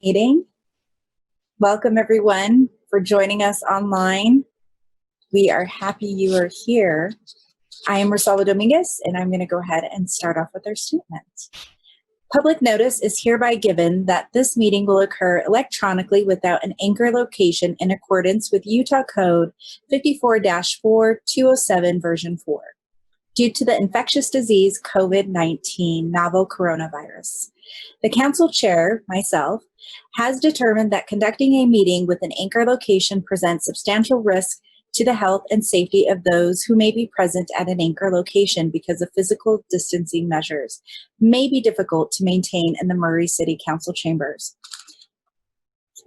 Meeting. Welcome everyone for joining us online. We are happy you are here. I am Rosalba Dominguez, and I'm going to go ahead and start off with our statement. Public notice is hereby given that this meeting will occur electronically without an anchor location in accordance with Utah Code 54-4207 version 4 due to the infectious disease COVID-19 novel coronavirus. The council chair, myself, has determined that conducting a meeting with an anchor location presents substantial risk to the health and safety of those who may be present at an anchor location because of physical distancing measures may be difficult to maintain in the Murray City Council chambers.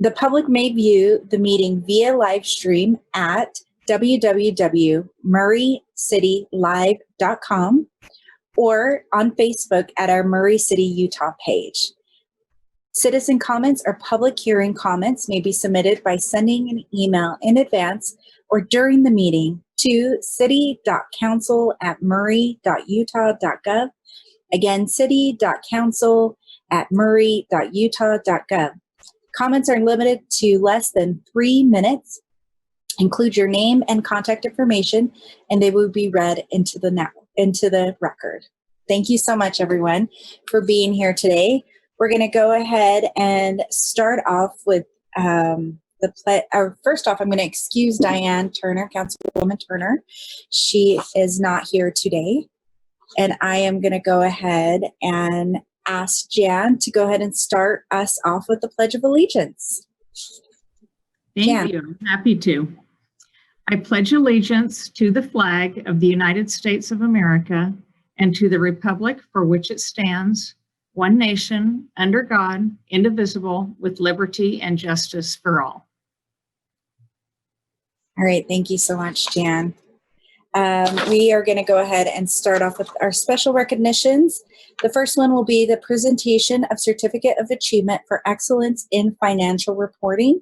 The public may view the meeting via live stream at www.murraycitylive.com or on Facebook at our Murray City, Utah page. Citizen comments or public hearing comments may be submitted by sending an email in advance or during the meeting to city.council@murray.utah.gov. Again, city.council@murray.utah.gov. Comments are limited to less than 3 minutes. Include your name and contact information, and they will be read into the record. Thank you so much, everyone, for being here today. We're going to go ahead and start off with first off, I'm going to excuse Diane Turner, Councilwoman Turner. She is not here today, and I am going to go ahead and ask Jan to go ahead and start us off with the Pledge of Allegiance. Thank you. I'm happy to. I pledge allegiance to the flag of the United States of America and to the republic for which it stands, one nation, under God, indivisible, with liberty and justice for all. All right. Thank you so much, Jan. We are going to go ahead and start off with our special recognitions. The first one will be the presentation of Certificate of Achievement for Excellence in Financial Reporting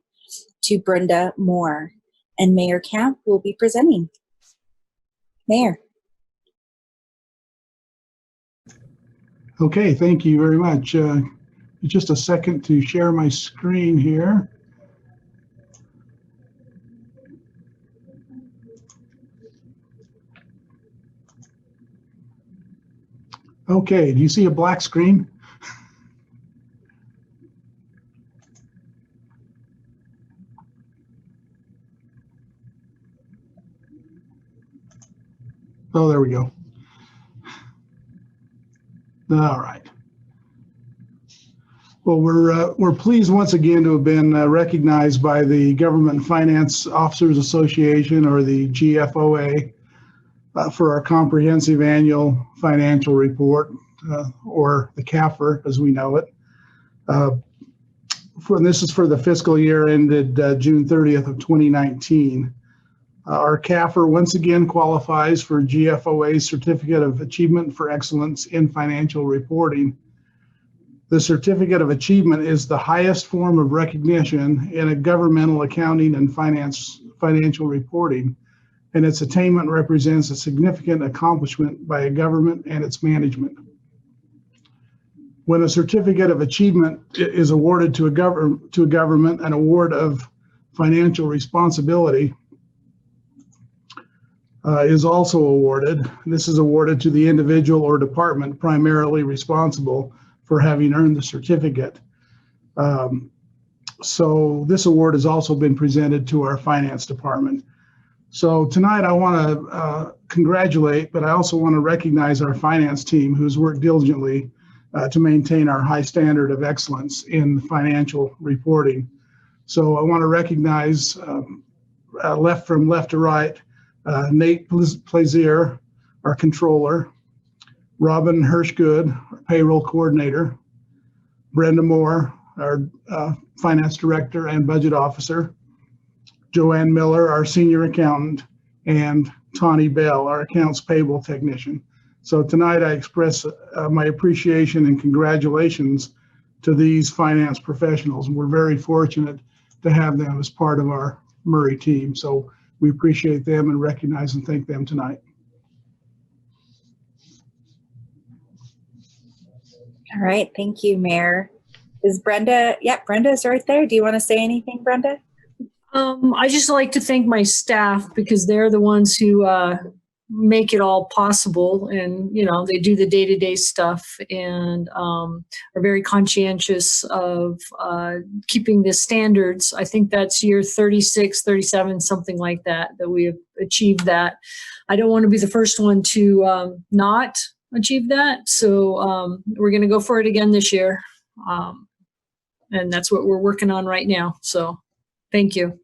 to Brenda Moore. And Mayor Camp will be presenting. Mayor. Okay, thank you very much. Just a second to share my screen here. Okay, do you see a black screen? Oh, there we go. All right. Well, we're pleased once again to have been recognized by the Government Finance Officers Association, or the GFOA, for our comprehensive annual financial report, or the CAFR as we know it. This is for the fiscal year ended June 30th of 2019. Our CAFR once again qualifies for GFOA's Certificate of Achievement for Excellence in Financial Reporting. The Certificate of Achievement is the highest form of recognition in a governmental accounting and financial reporting, and its attainment represents a significant accomplishment by a government and its management. When a Certificate of Achievement is awarded to a government, an award of financial responsibility is also awarded. This is awarded to the individual or department primarily responsible for having earned the certificate. So this award has also been presented to our finance department. So tonight I want to congratulate, but I also want to recognize our finance team who's worked diligently to maintain our high standard of excellence in financial reporting. So I want to recognize from left to right, Nate Plaisir, our controller, Robin Hirschgood, our payroll coordinator, Brenda Moore, our finance director and budget officer, Joanne Miller, our senior accountant, and Tawny Bell, our accounts payable technician. So tonight I express my appreciation and congratulations to these finance professionals. We're very fortunate to have them as part of our Murray team. So we appreciate them and recognize and thank them tonight. All right, thank you, Mayor. Is Brenda? Yeah, Brenda's right there. Do you want to say anything, Brenda? I just like to thank my staff because they're the ones who make it all possible, and they do the day-to-day stuff and are very conscientious of keeping the standards. I think that's year 36, 37, something like that we have achieved that. I don't want to be the first one to not achieve that, so we're going to go for it again this year, and that's what we're working on right now. So thank you.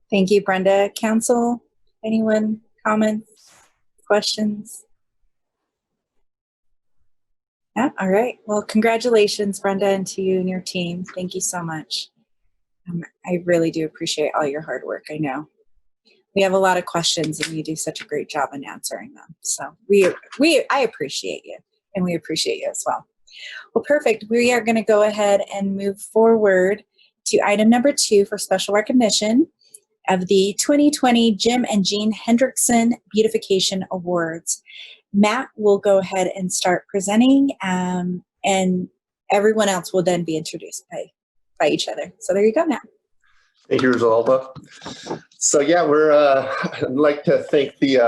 Thank you, Brenda. Council, anyone, comments, questions? Yeah, all right. Well, congratulations, Brenda, and to you and your team. Thank you so much. I really do appreciate all your hard work. I know we have a lot of questions and you do such a great job in answering them. So I appreciate you, and we appreciate you as well. Well, perfect. We are going to go ahead and move forward to item number 2 for special recognition of the 2020 Jim and Jean Hendrickson Beautification Awards. Matt will go ahead and start presenting, and everyone else will then be introduced by each other. So there you go, Matt. Thank you, Rosalba. So yeah, I'd like to thank the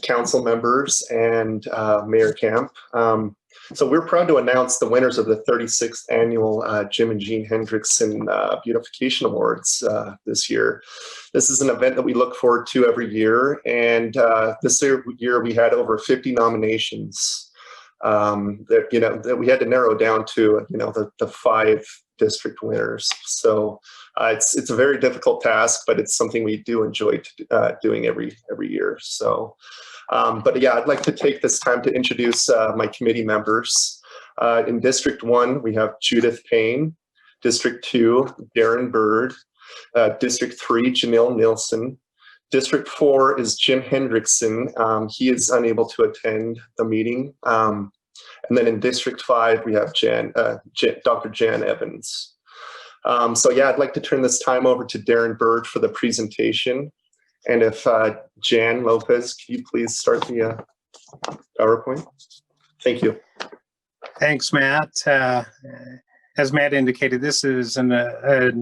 council members and Mayor Camp. So we're proud to announce the winners of the 36th annual Jim and Jean Hendrickson Beautification Awards this year. This is an event that we look forward to every year, and this year we had over 50 nominations that we had to narrow down to the 5 district winners. So it's a very difficult task, but it's something we do enjoy doing every year. So. But yeah, I'd like to take this time to introduce my committee members. In District 1, we have Judith Payne. District 2, Darren Bird. District 3, Janelle Nilsson. District 4 is Jim Hendrickson. He is unable to attend the meeting. And then in District 5, we have Dr. Jan Evans. So yeah, I'd like to turn this time over to Darren Bird for the presentation. And if Jan Lopez, can you please start the PowerPoint? Thank you. Thanks, Matt. As Matt indicated, this is an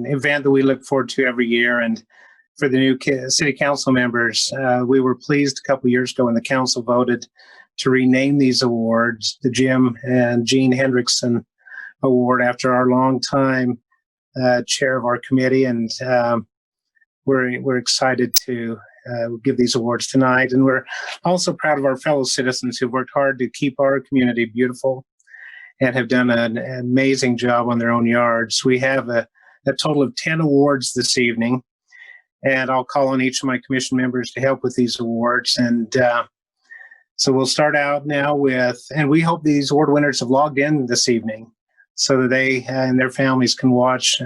event that we look forward to every year. And for the new city council members, we were pleased a couple years ago when the council voted to rename these awards the Jim and Jean Hendrickson Award after our longtime chair of our committee. And we're excited to give these awards tonight. And we're also proud of our fellow citizens who've worked hard to keep our community beautiful and have done an amazing job on their own yards. We have a total of 10 awards this evening, and I'll call on each of my commission members to help with these awards. And so we'll start out now with, and we hope these award winners have logged in this evening so that they and their families can watch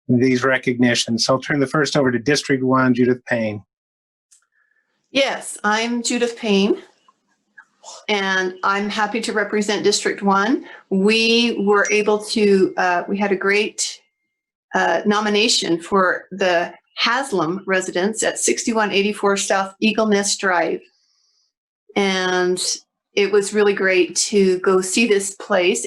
these recognitions. So I'll turn the first over to District 1, Judith Payne. Yes, I'm Judith Payne, and I'm happy to represent District 1. We were able to, we had a great nomination for the Haslam residents at 6184 South Eagle Nest Drive. And it was really great to go see this place.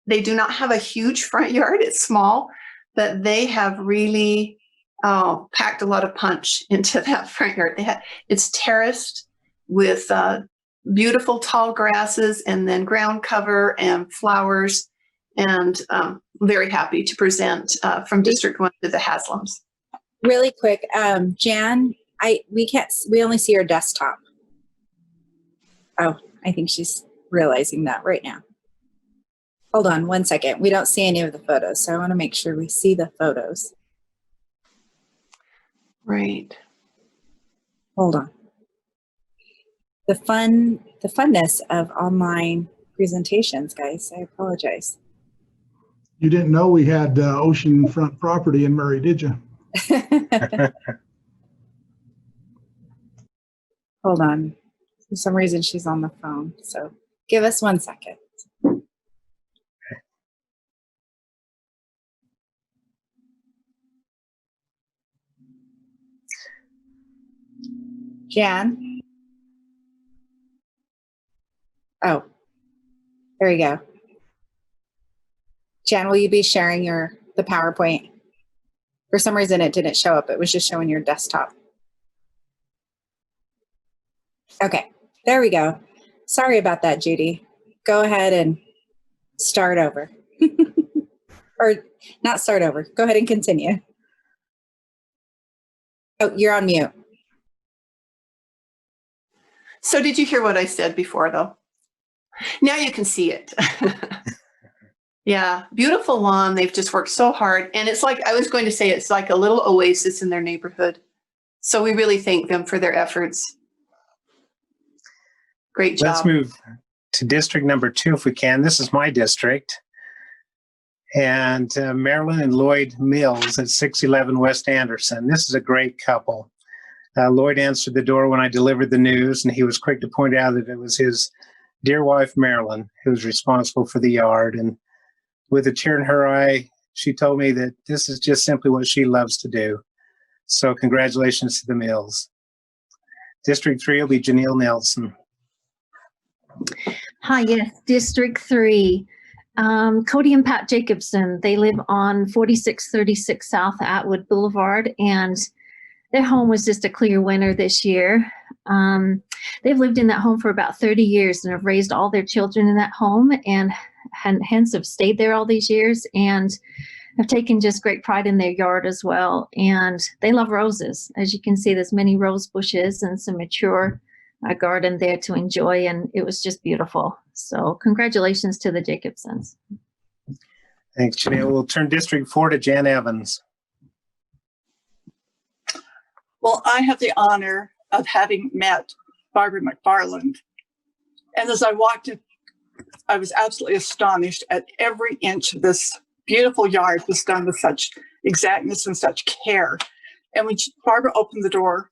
They do not have a huge front yard, it's small, but they have really packed a lot of punch into that front yard. It's terraced with beautiful tall grasses and then ground cover and flowers, and very happy to present from District 1 to the Haslams. Really quick, Jan, we only see her desktop. Oh, I think she's realizing that right now. Hold on 1 second. We don't see any of the photos, so I want to make sure we see the photos. Right. Hold on. The funness of online presentations, guys. I apologize. You didn't know we had oceanfront property in Murray, did you? Hold on. For some reason, she's on the phone. So give us 1 second. Jan? Oh, there we go. Jan, will you be sharing the PowerPoint? For some reason, it didn't show up. It was just showing your desktop. Okay, there we go. Sorry about that, Judy. Go ahead and start over. Or not start over. Go ahead and continue. Oh, you're on mute. So did you hear what I said before, though? Now you can see it. Yeah, beautiful lawn. They've just worked so hard. And it's like, I was going to say, it's like a little oasis in their neighborhood. So we really thank them for their efforts. Great job. Let's move to district number 2 if we can. This is my district. And Marilyn and Lloyd Mills at 611 West Anderson. This is a great couple. Lloyd answered the door when I delivered the news, and he was quick to point out that it was his dear wife, Marilyn, who was responsible for the yard. And with a tear in her eye, she told me that this is just simply what she loves to do. So congratulations to the Mills. District 3 will be Janelle Nelson. Hi, yes, District 3. Cody and Pat Jacobson, they live on 4636 South Atwood Boulevard, and their home was just a clear winner this year. They've lived in that home for about 30 years and have raised all their children in that home, and hence have stayed there all these years and have taken just great pride in their yard as well. And they love roses. As you can see, there's many rose bushes and some mature garden there to enjoy, and it was just beautiful. So congratulations to the Jacobsons. Thanks, Janelle. We'll turn District 4 to Jan Evans. Well, I have the honor of having met Barbara McFarland. And as I walked in, I was absolutely astonished at every inch of this beautiful yard was done with such exactness and such care. And when Barbara opened the door,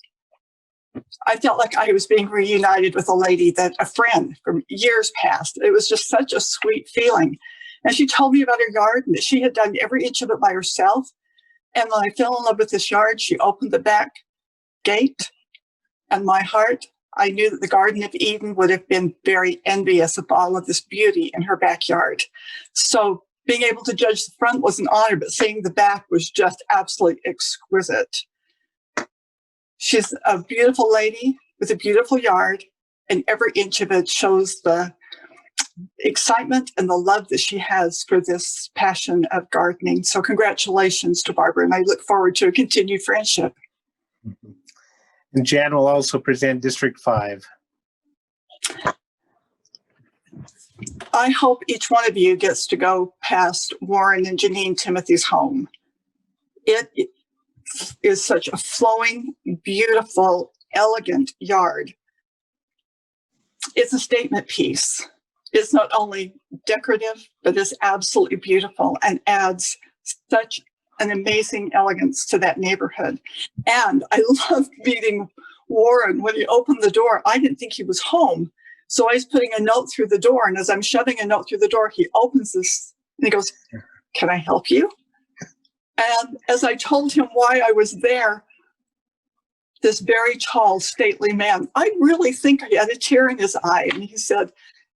I felt like I was being reunited with a friend from years past. It was just such a sweet feeling. And she told me about her yard and that she had done every inch of it by herself. And when I fell in love with this yard, she opened the back gate, and my heart, I knew that the Garden of Eden would have been very envious of all of this beauty in her backyard. So being able to judge the front was an honor, but seeing the back was just absolutely exquisite. She's a beautiful lady with a beautiful yard, and every inch of it shows the excitement and the love that she has for this passion of gardening. So congratulations to Barbara, and I look forward to a continued friendship. And Jan will also present District 5. I hope each one of you gets to go past Warren and Janine Timothy's home. It is such a flowing, beautiful, elegant yard. It's a statement piece. It's not only decorative, but it's absolutely beautiful and adds such an amazing elegance to that neighborhood. And I loved meeting Warren. When he opened the door, I didn't think he was home. So I was putting a note through the door, and as I'm shoving a note through the door, he opens this and he goes, "Can I help you?" And as I told him why I was there, this very tall, stately man, I really think he had a tear in his eye. And he said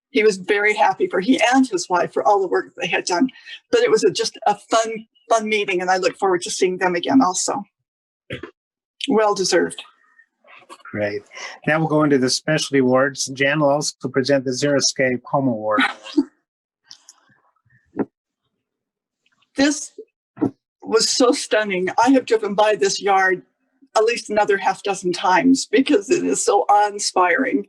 he was very happy for he and his wife for all the work they had done. But it was just a fun meeting, and I look forward to seeing them again also. Well deserved. Great. Now we'll go into the specialty awards. Jan will also present the Xeriscape Home Award. This was so stunning. I have driven by this yard at least another half dozen times because it is so awe-inspiring.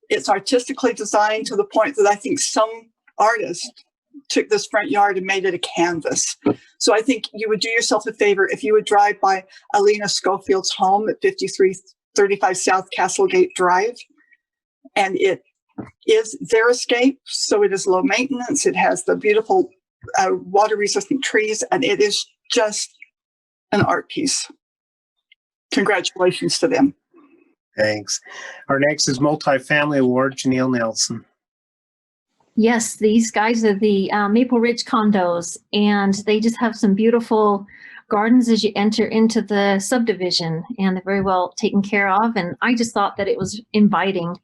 It's artistically designed to the point that I think some artist took this front yard and made it a canvas. So I think you would do yourself a favor if you would drive by Alina Schofield's home at 5335 South Castlegate Drive. And it is Xeriscape, so it is low maintenance. It has the beautiful water-resistant trees, and it is just an art piece. Congratulations to them. Thanks. Our next is Multifamily Award, Janelle Nelson. Yes, these guys are the Maple Ridge condos, and they just have some beautiful gardens as you enter into the subdivision, and they're very well taken care of. And I just thought that it was inviting.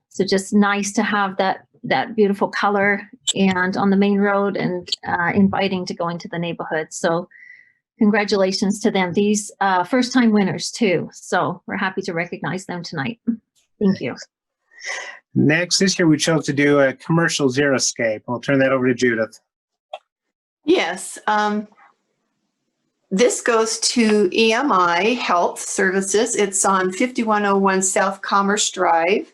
So just nice to have that that beautiful color and on the main road and inviting to go into the neighborhood. So congratulations to them. These first-time winners too. So we're happy to recognize them tonight. Thank you. Next, this year we chose to do a commercial xeriscape. I'll turn that over to Judith. Yes. This goes to EMI Health Services. It's on 5101 South Commerce Drive,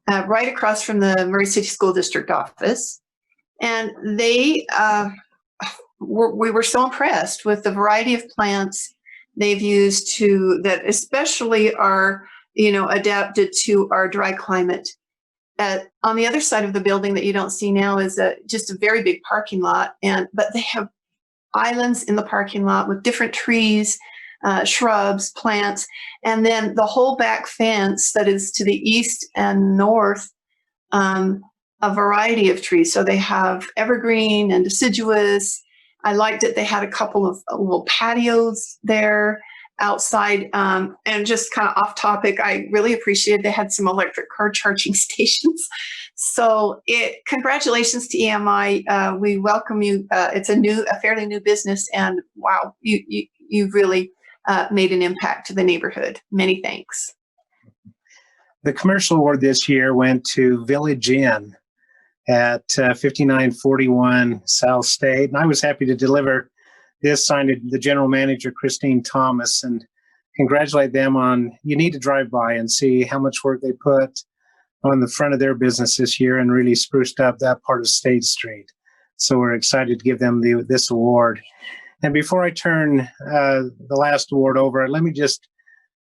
right across from the Murray City School District office. And we were so impressed with the variety of plants they've used that especially are, adapted to our dry climate. On the other side of the building that you don't see now is just a very big parking lot, but they have islands in the parking lot with different trees, shrubs, plants, and then the whole back fence that is to the east and north, a variety of trees. So they have evergreen and deciduous. I liked it. They had a couple of little patios there outside, and just kind of off topic, I really appreciated they had some electric car charging stations. So congratulations to EMI. We welcome you. It's a fairly new business, and wow, you really made an impact to the neighborhood. Many thanks. The commercial award this year went to Village Inn at 5941 South State, and I was happy to deliver this sign to the general manager, Christine Thomas, and congratulate them on, you need to drive by and see how much work they put on the front of their business this year and really spruced up that part of State Street. So we're excited to give them this award. And before I turn the last award over, let me just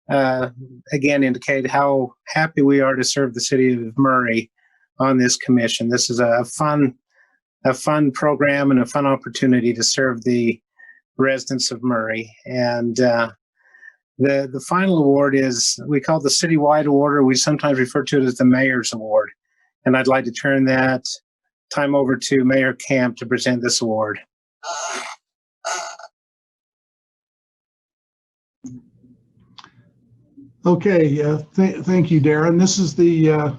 again indicate how happy we are to serve the city of Murray on this commission. This is a fun program and a fun opportunity to serve the residents of Murray. And the final award is, we call it the citywide award, or we sometimes refer to it as the Mayor's Award. And I'd like to turn that time over to Mayor Camp to present this award. Okay, thank you, Darren. This is the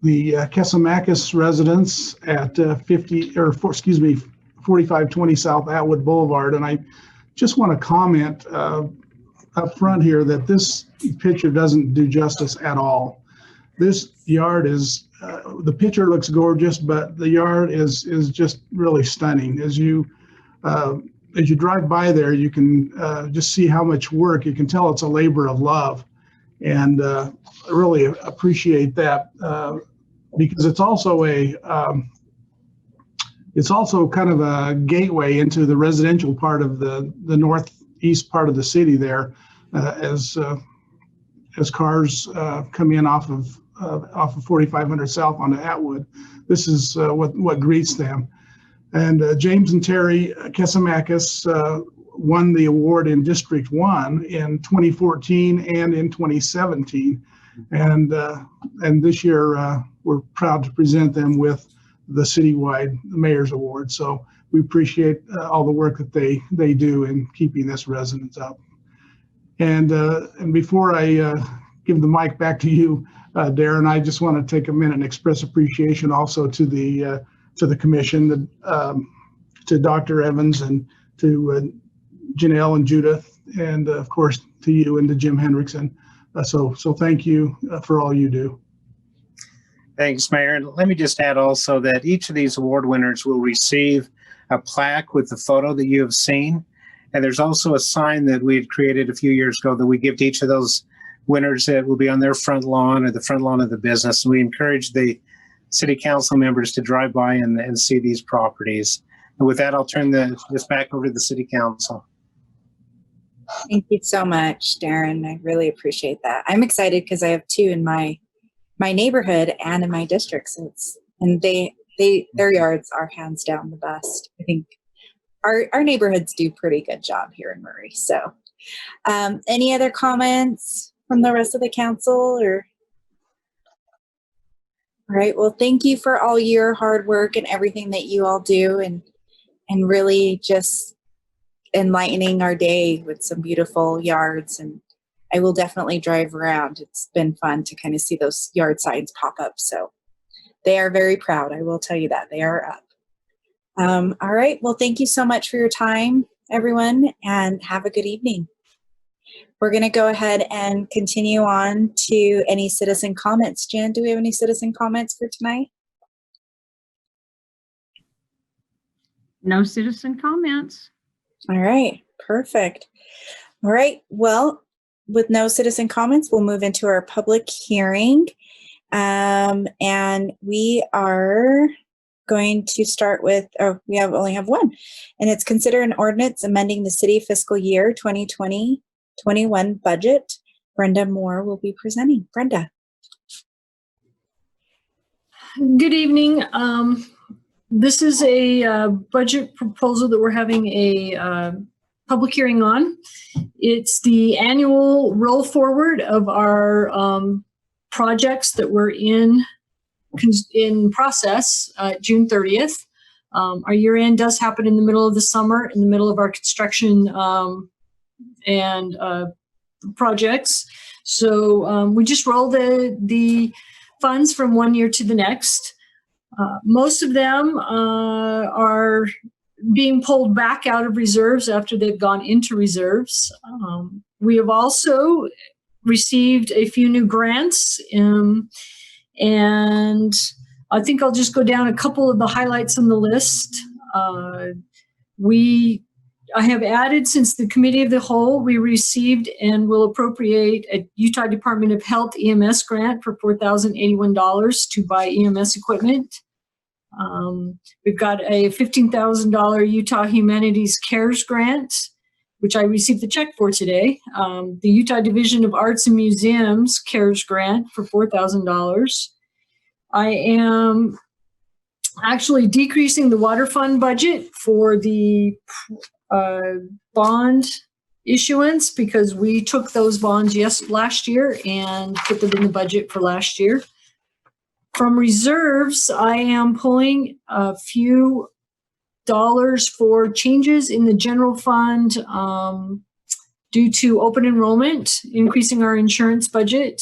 Kesamakis residents at 4520 South Atwood Boulevard. And I just want to comment up front here that this picture doesn't do justice at all. This yard is, the picture looks gorgeous, but the yard is just really stunning. As you drive by there, you can just see how much work. You can tell it's a labor of love. And I really appreciate that because it's also kind of a gateway into the residential part of the northeast part of the city there, as cars come in off of 4500 South onto Atwood. This is what greets them. And James and Terry Kesamakis won the award in District 1 in 2014 and in 2017. And this year, we're proud to present them with the citywide Mayor's Award. So we appreciate all the work that they do in keeping this residence up. And before I give the mic back to you, Darren, I just want to take a minute and express appreciation also to the commission, to Dr. Evans and to Janelle and Judith, and of course to you and to Jim Hendrickson. So thank you for all you do. Thanks, Mayor. And let me just add also that each of these award winners will receive a plaque with the photo that you have seen. And there's also a sign that we had created a few years ago that we give to each of those winners that will be on their front lawn or the front lawn of the business. And we encourage the city council members to drive by and see these properties. And with that, I'll turn this back over to the city council. Thank you so much, Darren. I really appreciate that. I'm excited because I have two in my neighborhood and in my district. So their yards are hands down the best. I think our neighborhoods do pretty good job here in Murray. So any other comments from the rest of the council? Or all right, well, thank you for all your hard work and everything that you all do, and really just enlightening our day with some beautiful yards. And I will definitely drive around. It's been fun to kind of see those yard signs pop up. So They are very proud. I will tell you that. They are up. All right. Well, thank you so much for your time, everyone, and have a good evening. We're going to go ahead and continue on to any citizen comments. Jan, do we have any citizen comments for tonight? No citizen comments. All right. Perfect. All right. Well, with no citizen comments, we'll move into our public hearing. And we are going to start with, we only have one, and it's consider an ordinance amending the city fiscal year 2020-21 budget. Brenda Moore will be presenting. Brenda. Good evening. This is a budget proposal that we're having a public hearing on. It's the annual roll forward of our projects that were in process June 30th. Our year end does happen in the middle of the summer, in the middle of our construction and projects. So we just roll the funds from one year to the next. Most of them are being pulled back out of reserves after they've gone into reserves. We have also received a few new grants, and I think I'll just go down a couple of the highlights on the list. I have added, since the committee of the whole, we received and will appropriate a Utah Department of Health EMS grant for $4,081 to buy EMS equipment. We've got a $15,000 Utah Humanities Cares grant, which I received the check for today. The Utah Division of Arts and Museums Cares grant for $4,000. I am actually decreasing the water fund budget for the bond issuance, because we took those bonds last year and put them in the budget for last year. From reserves, I am pulling a few dollars for changes in the general fund due to open enrollment, increasing our insurance budget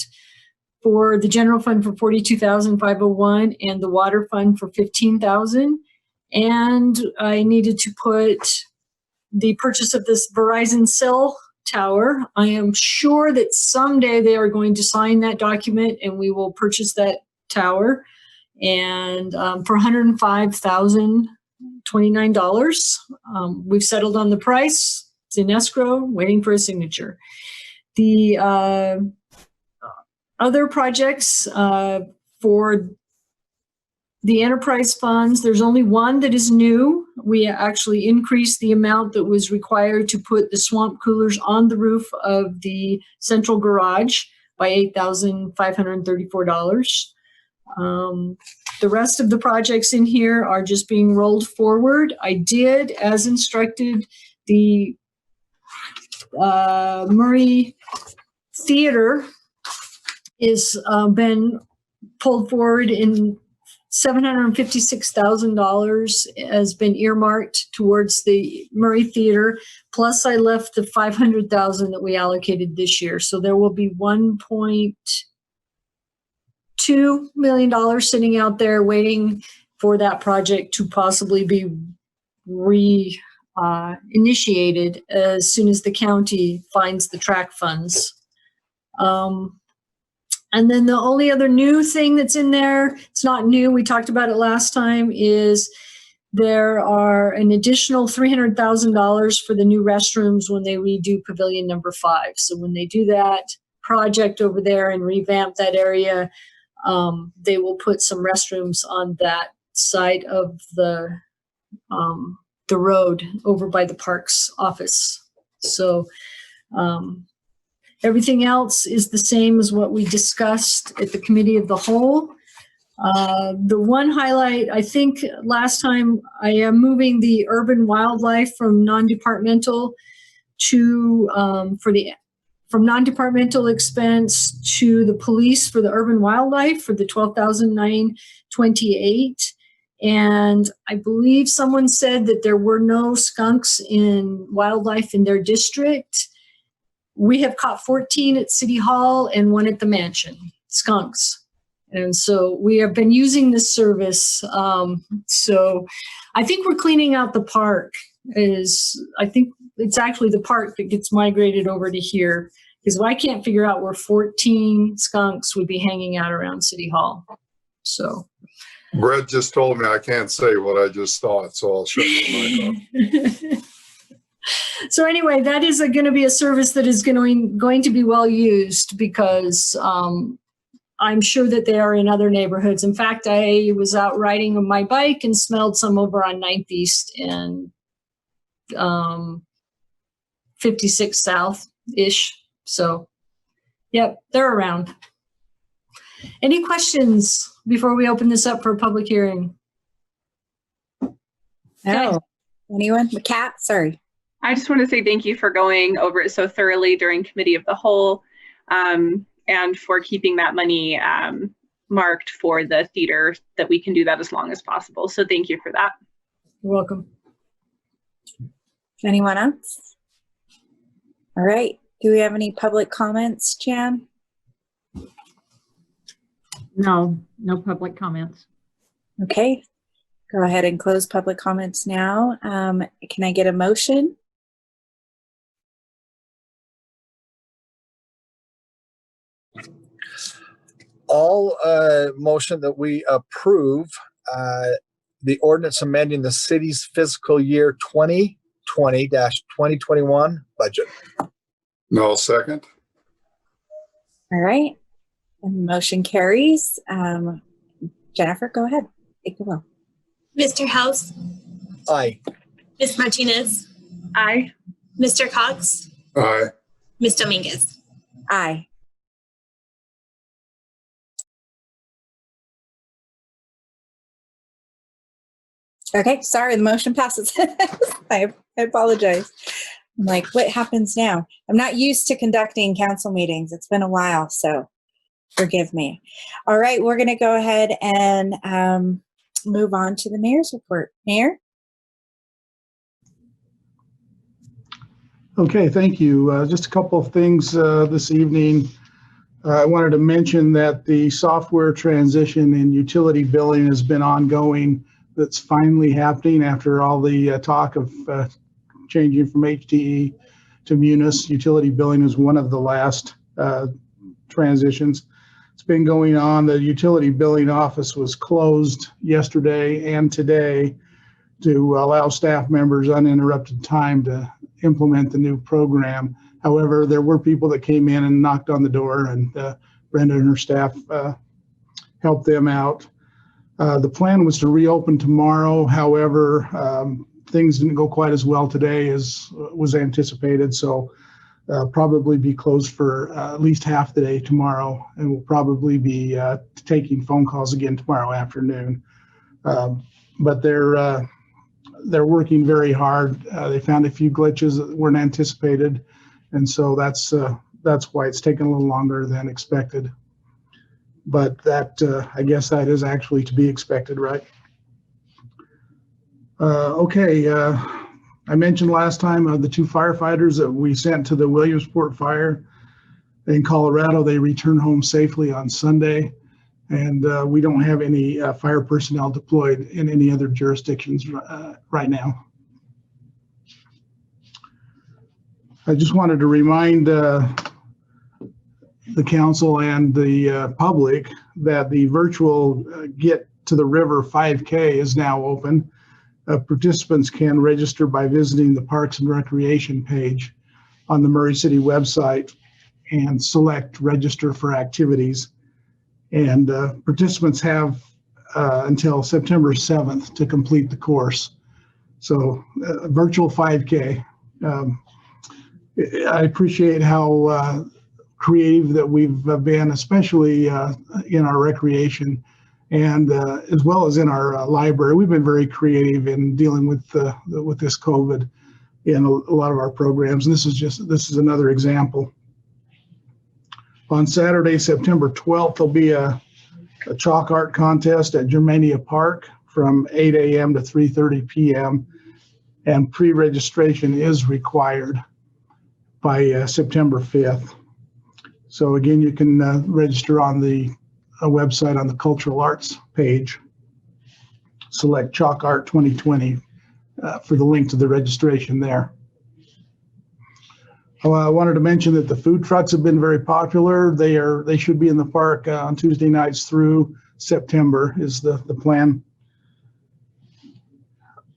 for the general fund for $42,501 and the water fund for $15,000. And I needed to put the purchase of this Verizon cell tower. I am sure that someday they are going to sign that document and we will purchase that tower, and for $105,029. We've settled on the price. It's in escrow, waiting for a signature. The other projects for the enterprise funds, there's only one that is new. We actually increased the amount that was required to put the swamp coolers on the roof of the central garage by $8,534. The rest of the projects in here are just being rolled forward. I did, as instructed, the Murray Theater is been pulled forward in $756,000 has been earmarked towards the Murray Theater. Plus I left the $500,000 that we allocated this year. So there will be $1.2 million sitting out there waiting for that project to possibly be initiated as soon as the county finds the track funds. And then the only other new thing that's in there, it's not new, we talked about it last time, is there are an additional $300,000 for the new restrooms when they redo Pavilion number 5. So when they do that project over there and revamp that area, they will put some restrooms on that side of the road over by the parks office. So everything else is the same as what we discussed at the committee of the whole. The one highlight, I think last time, I am moving the urban wildlife from non-departmental to from non-departmental expense to the police for the urban wildlife for the $12,928. And I believe someone said that there were no skunks in wildlife in their district. We have caught 14 at City Hall and 1 at the mansion, skunks. And so we have been using this service. So I think we're cleaning out the park. I think it's actually the park that gets migrated over to here, because I can't figure out where 14 skunks would be hanging out around City Hall. So Brett just told me I can't say what I just thought, so I'll shut my mic off. So anyway, that is going to be a service that is going to be well used, because I'm sure that they are in other neighborhoods. In fact, I was out riding on my bike and smelled some over on 9th East and 56 South-ish. So, yep, they're around. Any questions before we open this up for a public hearing? No. Anyone? Kat, sorry. I just want to say thank you for going over it so thoroughly during Committee of the Whole, and for keeping that money marked for the theater, that we can do that as long as possible. So thank you for that. You're welcome. Anyone else? All right. Do we have any public comments, Jan? No public comments. Okay. Go ahead and close public comments now. Can I get a motion? All motion that we approve the ordinance amending the city's fiscal year 2020-2021 budget. No, second. All right. And the motion carries. Jennifer, go ahead. Take the roll. Mr. House, Aye. Ms. Martinez, Aye. Mr. Cox, Aye. Ms. Dominguez. Aye. Okay, sorry, the motion passes. I apologize. I'm like, what happens now? I'm not used to conducting council meetings. It's been a while, so forgive me. All right, we're going to go ahead and move on to the mayor's report. Mayor? Okay, thank you. Just a couple of things this evening. I wanted to mention that the software transition in utility billing has been ongoing. That's finally happening after all the talk of changing from HTE to Munis. Utility billing is one of the last transitions. It's been going on. The utility billing office was closed yesterday and today to allow staff members uninterrupted time to implement the new program. However, there were people that came in and knocked on the door, and Brenda and her staff helped them out. The plan was to reopen tomorrow. However, things didn't go quite as well today as was anticipated, so probably be closed for at least half the day tomorrow, and we'll probably be taking phone calls again tomorrow afternoon. But they're working very hard. They found a few glitches that weren't anticipated, and so that's why it's taken a little longer than expected. But that, I guess that is actually to be expected, right? Okay, I mentioned last time the 2 firefighters that we sent to the Williamsport fire in Colorado. They returned home safely on Sunday, and we don't have any fire personnel deployed in any other jurisdictions right now. I just wanted to remind the council and the public that the virtual Get to the River 5K is now open. Participants can register by visiting the Parks and Recreation page on the Murray City website and select Register for Activities. And participants have until September 7th to complete the course. So virtual 5K. I appreciate how creative that we've been, especially in our recreation and as well as in our library. We've been very creative in dealing with this COVID in a lot of our programs. And this is another example. On Saturday, September 12th, there'll be a chalk art contest at Germania Park from 8 a.m. to 3:30 p.m. and pre-registration is required by September 5th. So again, you can register on the website on the Cultural Arts page. Select Chalk Art 2020 for the link to the registration there. I wanted to mention that the food trucks have been very popular. They should be in the park on Tuesday nights through September is the plan.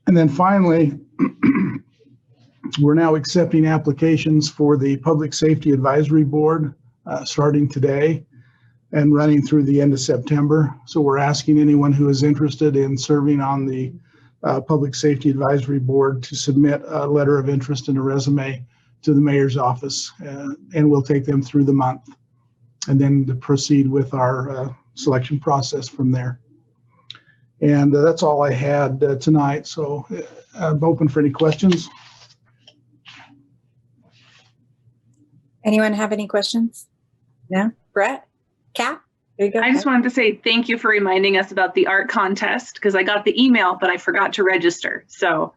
And then finally, we're now accepting applications for the Public Safety Advisory Board starting today and running through the end of September. So we're asking anyone who is interested in serving on the Public Safety Advisory Board to submit a letter of interest and a resume to the mayor's office, and we'll take them through the month and then to proceed with our selection process from there. And that's all I had tonight. So I'm open for any questions. Anyone have any questions? No? Brett? Kat? There you go. I just wanted to say thank you for reminding us about the art contest because I got the email, but I forgot to register. So,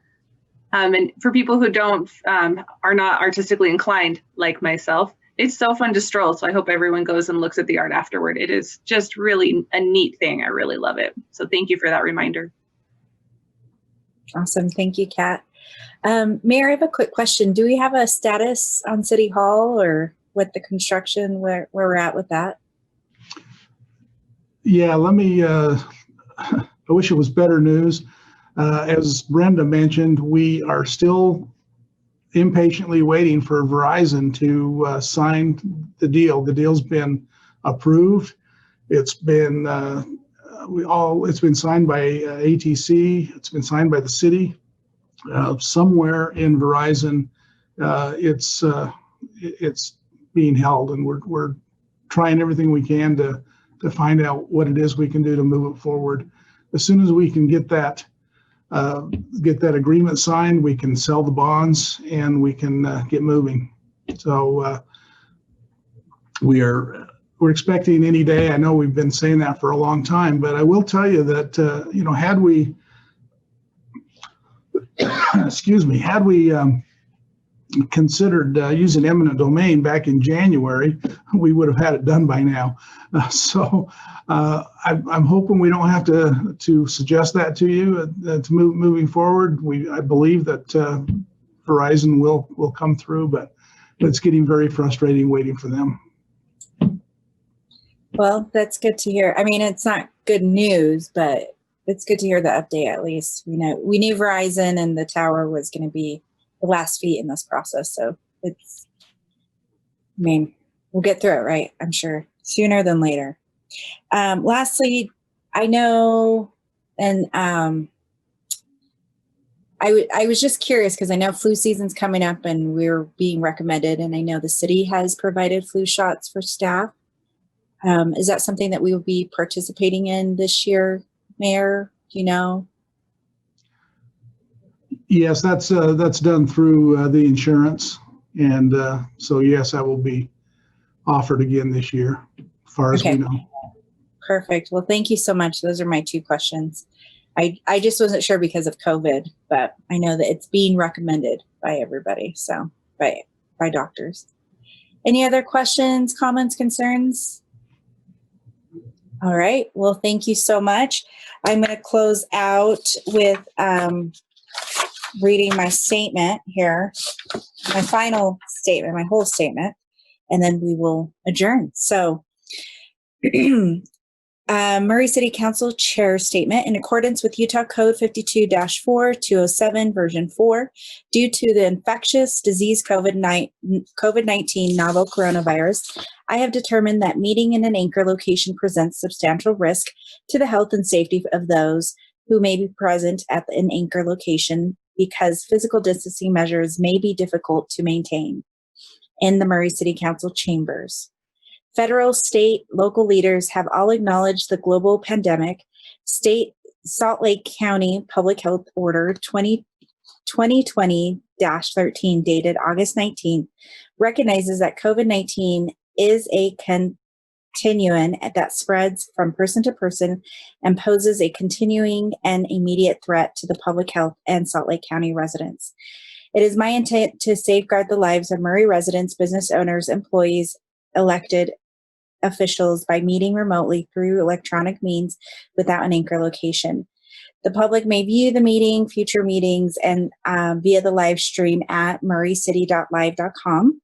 and for people who don't, are not artistically inclined like myself, it's so fun to stroll. So I hope everyone goes and looks at the art afterward. It is just really a neat thing. I really love it. So thank you for that reminder. Awesome. Thank you, Kat. Mayor, I have a quick question. Do we have a status on City Hall or with the construction, where we're at with that? Yeah, let me, I wish it was better news. As Brenda mentioned, we are still impatiently waiting for Verizon to sign the deal. The deal's been approved. It's been it's been signed by ATC. It's been signed by the city. Somewhere in Verizon, it's being held, and we're trying everything we can to find out what it is we can do to move it forward. As soon as we can get that agreement signed, we can sell the bonds and we can get moving. So we're expecting any day. I know we've been saying that for a long time, but I will tell you that had we had we considered using eminent domain back in January, we would have had it done by now. So I'm hoping we don't have to suggest that to you to moving forward. I believe that Verizon will come through, but it's getting very frustrating waiting for them. Well, that's good to hear. I mean, it's not good news, but it's good to hear the update at least. We knew Verizon and the tower was going to be the last feat in this process. So we'll get through it, right? I'm sure sooner than later. Lastly, I know, and I was just curious because I know flu season's coming up and we're being recommended, and I know the city has provided flu shots for staff. Is that something that we will be participating in this year, Mayor? Do you know? Yes, that's done through the insurance, and so yes, that will be offered again this year, as far as we know. Perfect. Well, thank you so much. Those are my two questions. I just wasn't sure because of COVID, but I know that it's being recommended by everybody, so by doctors. Any other questions, comments, concerns? All right. Well, thank you so much. I'm going to close out with reading my statement here, my final statement, my whole statement, and then we will adjourn. So Murray City Council Chair Statement. In accordance with Utah Code 52-4-207 version 4, due to the infectious disease COVID-19 novel coronavirus, I have determined that meeting in an anchor location presents substantial risk to the health and safety of those who may be present at an anchor location because physical distancing measures may be difficult to maintain in the Murray City Council chambers. Federal, state, local leaders have all acknowledged the global pandemic. Salt Lake County Public Health Order 2020-13 dated August 19th recognizes that COVID-19 is a continuum that spreads from person to person and poses a continuing and immediate threat to the public health and Salt Lake County residents. It is my intent to safeguard the lives of Murray residents, business owners, employees, elected officials by meeting remotely through electronic means without an anchor location. The public may view the meeting, future meetings, and via the live stream at murraycity.live.com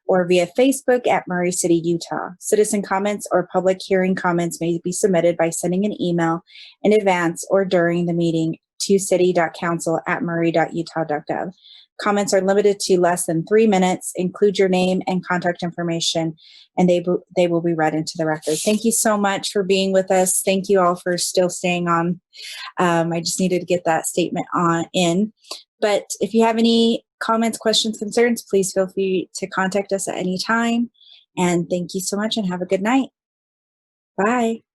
or via Facebook at Murray City, Utah. Citizen comments or public hearing comments may be submitted by sending an email in advance or during the meeting to city.council@murray.utah.gov. Comments are limited to less than 3 minutes. Include your name and contact information, and they will be read into the record. Thank you so much for being with us. Thank you all for still staying on. I just needed to get that statement in. But if you have any comments, questions, concerns, please feel free to contact us at any time. And thank you so much and have a good night. Bye.